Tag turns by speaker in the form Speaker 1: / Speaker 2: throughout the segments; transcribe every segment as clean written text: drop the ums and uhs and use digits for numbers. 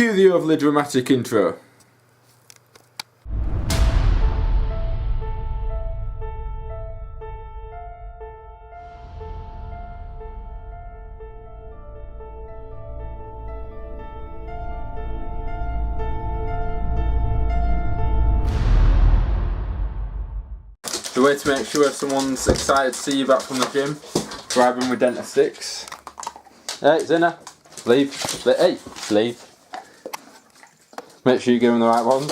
Speaker 1: Cue the overly dramatic intro. The way to make sure someone's excited to see you back from the gym, bribe them with dentist sticks. Hey, Zinna, leave. Hey, leave. Make sure you give them the right ones.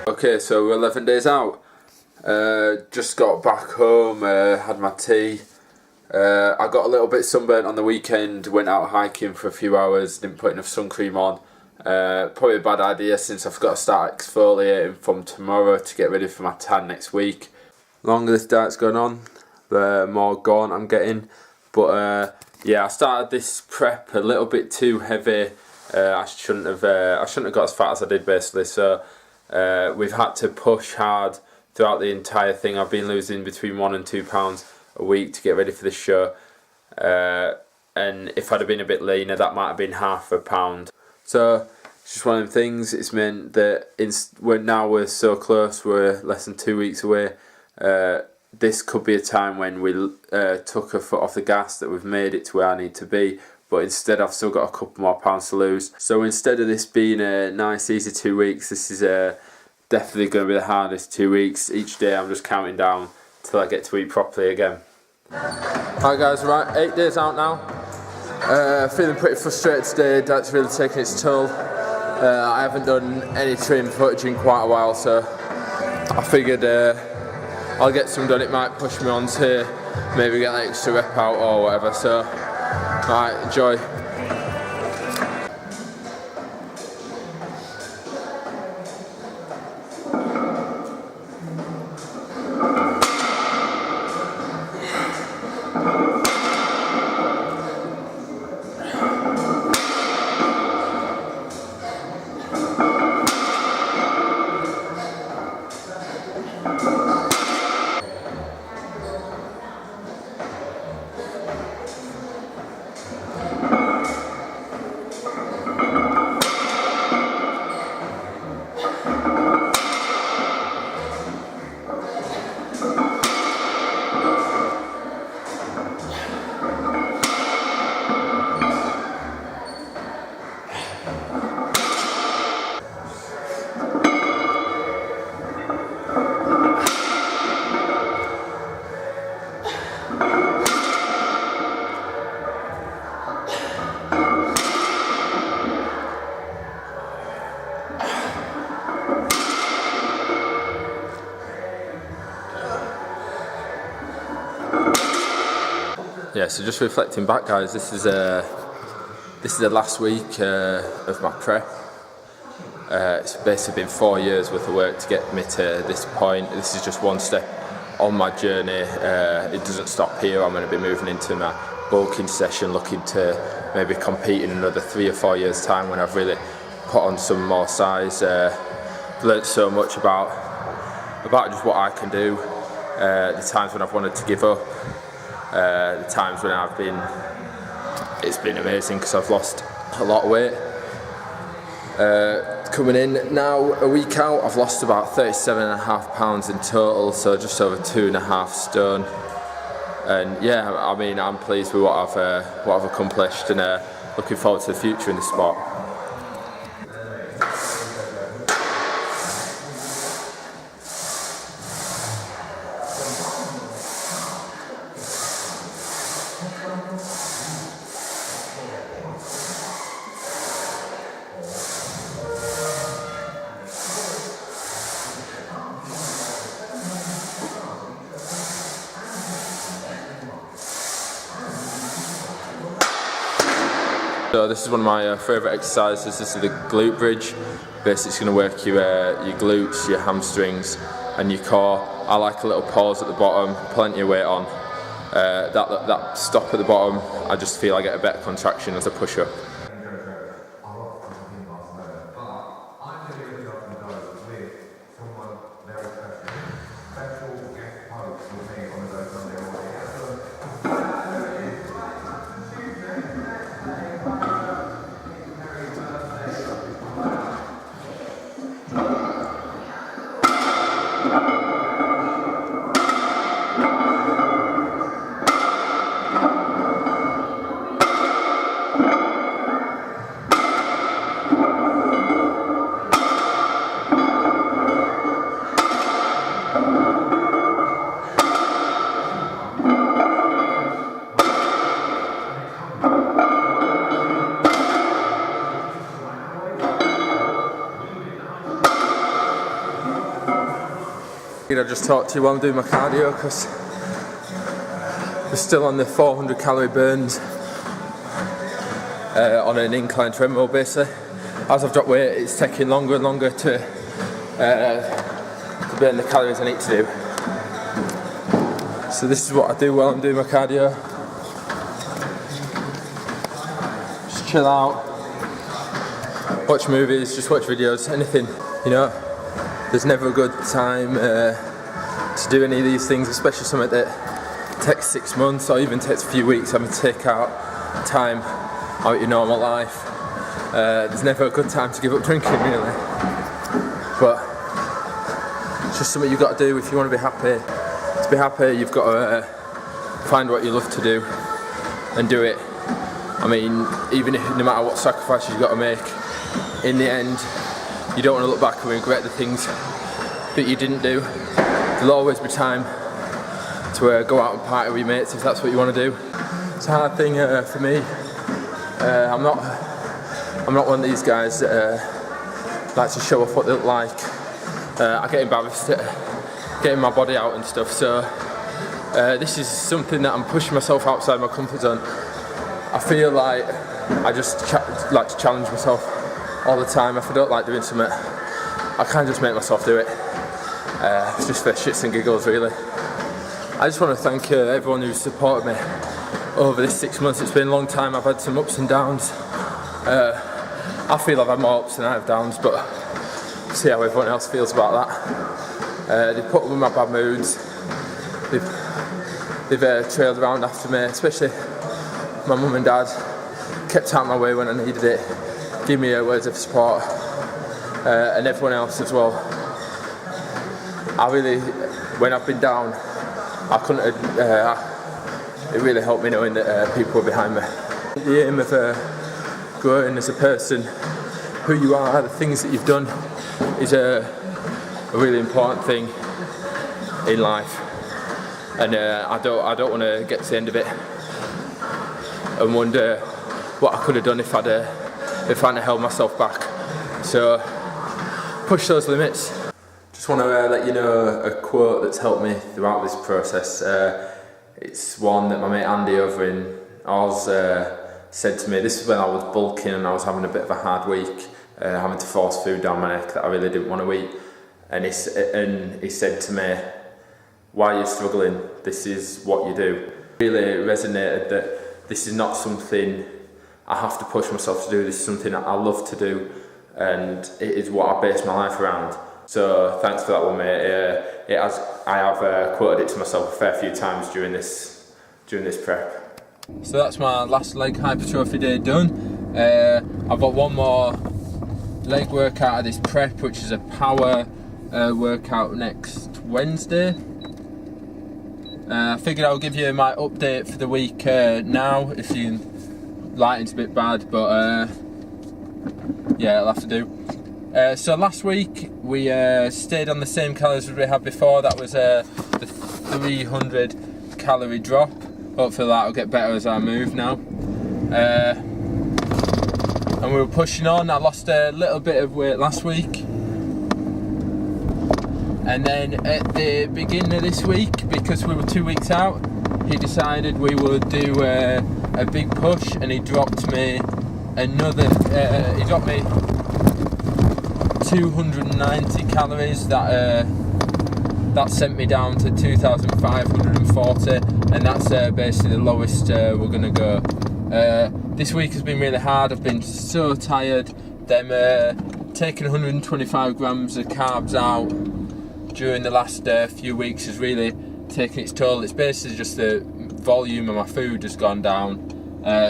Speaker 1: Okay, so we're 11 days out. Just got back home, had my tea. I got a little bit sunburnt on the weekend, went out hiking for a few hours, didn't put enough sun cream on. Probably a bad idea since I've got to start exfoliating from tomorrow to get ready for my tan next week. The longer this diet's going on, the more gaunt I'm getting. But yeah, I started this prep a little bit too heavy. I shouldn't have got as fat as I did basically. So we've had to push hard throughout the entire thing. I've been losing between 1 and 2 pounds a week to get ready for this show. And if I'd have been a bit leaner, that might have been half a pound. So it's just one of them things. It's meant that we're so close, we're less than 2 weeks away. This could be a time when we took a foot off the gas, that we've made it to where I need to be. But instead I've still got a couple more pounds to lose. So instead of this being a nice easy 2 weeks, this is definitely going to be the hardest 2 weeks. Each day I'm just counting down till I get to eat properly again. Alright guys, right, 8 days out now. Feeling pretty frustrated today. That's really taking its toll. I haven't done any training footage in quite a while, so I figured I'll get some done. It might push me on to maybe get an extra rep out or whatever. So, alright, enjoy. Yeah, so just reflecting back, guys, this is the last week of my prep. It's basically been 4 years worth of work to get me to this point. This is just one step on my journey. It doesn't stop here. I'm going to be moving into my bulking session, looking to maybe compete in another 3 or 4 years' time when I've really put on some more size. Learned so much about just what I can do. The times when I've wanted to give up. The times when it's been amazing because I've lost a lot of weight. Coming in now, a week out, I've lost about 37.5 pounds in total, so just over 2.5 stone. And yeah, I mean, I'm pleased with what I've accomplished, and looking forward to the future in this sport. So this is one of my favourite exercises. This is the glute bridge. Basically it's going to work your glutes, your hamstrings and your core. I like a little pause at the bottom, plenty of weight on. That stop at the bottom, I just feel I get a better contraction as I push up. I just talked to you while I'm doing my cardio because we're still on the 400 calorie burns on an incline treadmill basically. As I've dropped weight, it's taking longer and longer to burn the calories I need to do. So this is what I do while I'm doing my cardio. Just chill out, watch movies, just watch videos, anything, you know. There's never a good time to do any of these things, especially something that takes 6 months or even takes a few weeks. Having to take out time out of your normal life. There's never a good time to give up drinking, really. But it's just something you've got to do if you want to be happy. To be happy, you've got to find what you love to do and do it. I mean, even if, no matter what sacrifices you've got to make, in the end, you don't want to look back and regret the things that you didn't do. There'll always be time to go out and party with your mates if that's what you want to do. It's a hard thing for me. I'm not one of these guys that like to show off what they look like. I get embarrassed at getting my body out and stuff. So this is something that I'm pushing myself outside my comfort zone. I feel like I just like to challenge myself all the time. If I don't like doing something, I can't just make myself do it. It's just for shits and giggles, really. I just want to thank everyone who's supported me over this 6 months. It's been a long time. I've had some ups and downs. I feel I've had more ups than I have downs, but see how everyone else feels about that. They put up with my bad moods. They've trailed around after me, especially my mum and dad. Kept out of my way when I needed it. Give me words of support, and everyone else as well. I really, when I've been down, I couldn't. It really helped me knowing that people were behind me. The aim of growing as a person, who you are, the things that you've done, is a really important thing in life. And I don't want to get to the end of it and wonder what I could have done if I hadn't held myself back. So push those limits. Just want to let you know a quote that's helped me throughout this process. It's one that my mate Andy over in Oz said to me. This is when I was bulking and I was having a bit of a hard week, having to force food down my neck that I really didn't want to eat. And he said to me, "Why are you struggling? This is what you do." Really resonated that this is not something I have to push myself to do. This is something that I love to do, and it is what I base my life around. So thanks for that one, mate. I have quoted it to myself a fair few times during this prep. So that's my last leg hypertrophy day done. I've got one more leg workout of this prep, which is a power workout next Wednesday. I figured I'll give you my update for the week now. If you lighting's a bit bad, but yeah, it'll have to do. So last week we stayed on the same calories as we had before. That was the 300 calorie drop. Hopefully that'll get better as I move now. And we were pushing on. I lost a little bit of weight last week. And then at the beginning of this week, because we were 2 weeks out, he decided we would do a big push, and he dropped me another, he dropped me 290 calories. That sent me down to 2,540, and that's basically the lowest we're gonna go. This week has been really hard. I've been so tired. Them taking 125 grams of carbs out during the last few weeks has really taken its toll. It's basically just the volume of my food has gone down,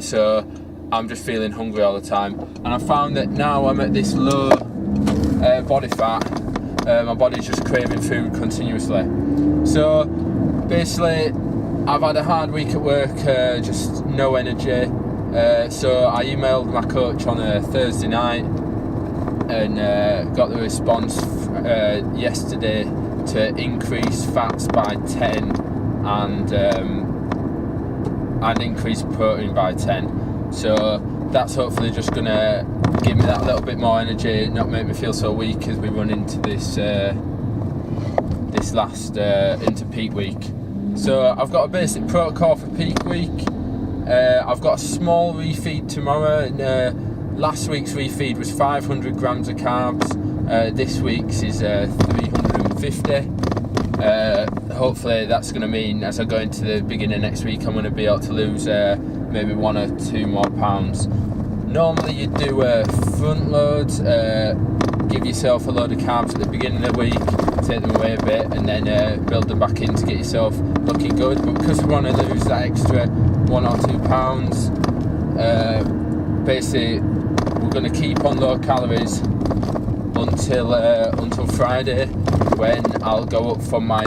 Speaker 1: so I'm just feeling hungry all the time. And I found that now I'm at this low body fat, my body's just craving food continuously. So basically, I've had a hard week at work, just no energy. So I emailed my coach on a Thursday night and got the response yesterday to increase fats by 10 and increase protein by 10. So that's hopefully just going to give me that little bit more energy, not make me feel so weak as we run into this last into peak week. So I've got a basic protocol for peak week. I've got a small refeed tomorrow. Last week's refeed was 500 grams of carbs. This week's is 350. Hopefully that's going to mean as I go into the beginning of next week, I'm going to be able to lose maybe 1 or 2 more pounds. Normally you do a front load, give yourself a load of carbs at the beginning of the week, take them away a bit, and then build them back in to get yourself looking good. But because we want to lose that extra 1 or 2 pounds, basically we're going to keep on low calories until Friday, when I'll go up from my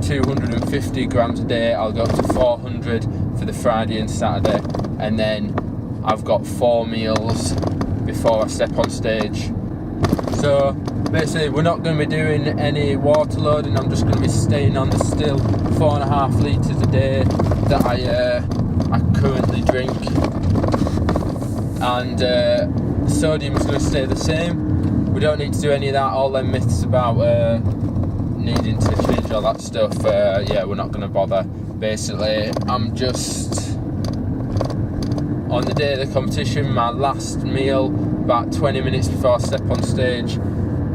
Speaker 1: 250 grams a day. I'll go up to 400 for the Friday and Saturday, and then I've got 4 meals before I step on stage. So basically we're not going to be doing any water loading. I'm just going to be staying on the still 4.5 litres a day that I currently drink, and sodium is going to stay the same. We don't need to do any of that, all them myths about needing to change all that stuff, yeah, we're not going to bother. Basically, I'm just on the day of the competition, my last meal, about 20 minutes before I step on stage,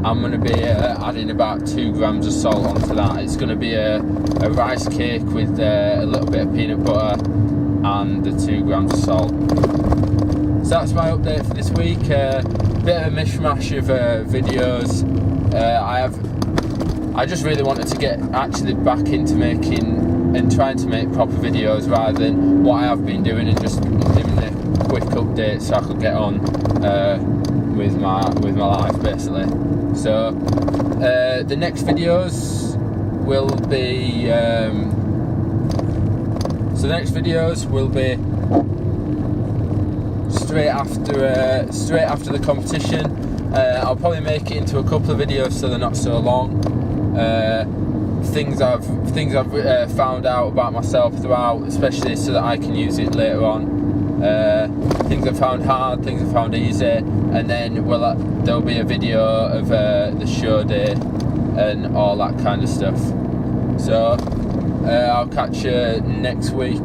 Speaker 1: I'm going to be adding about 2 grams of salt onto that. It's going to be a rice cake with a little bit of peanut butter and the 2 grams of salt. So that's my update for this week. Bit of a mishmash of videos. I just really wanted to get actually back into making and trying to make proper videos rather than what I have been doing, and just giving a quick update so I could get on with my life basically. So the next videos will be straight after the competition. I'll probably make it into a couple of videos so they're not so long. Things I've found out about myself throughout, especially so that I can use it later on. Things I've found hard, things I've found easy, and then there'll be a video of the show day and all that kind of stuff. So I'll catch you next week.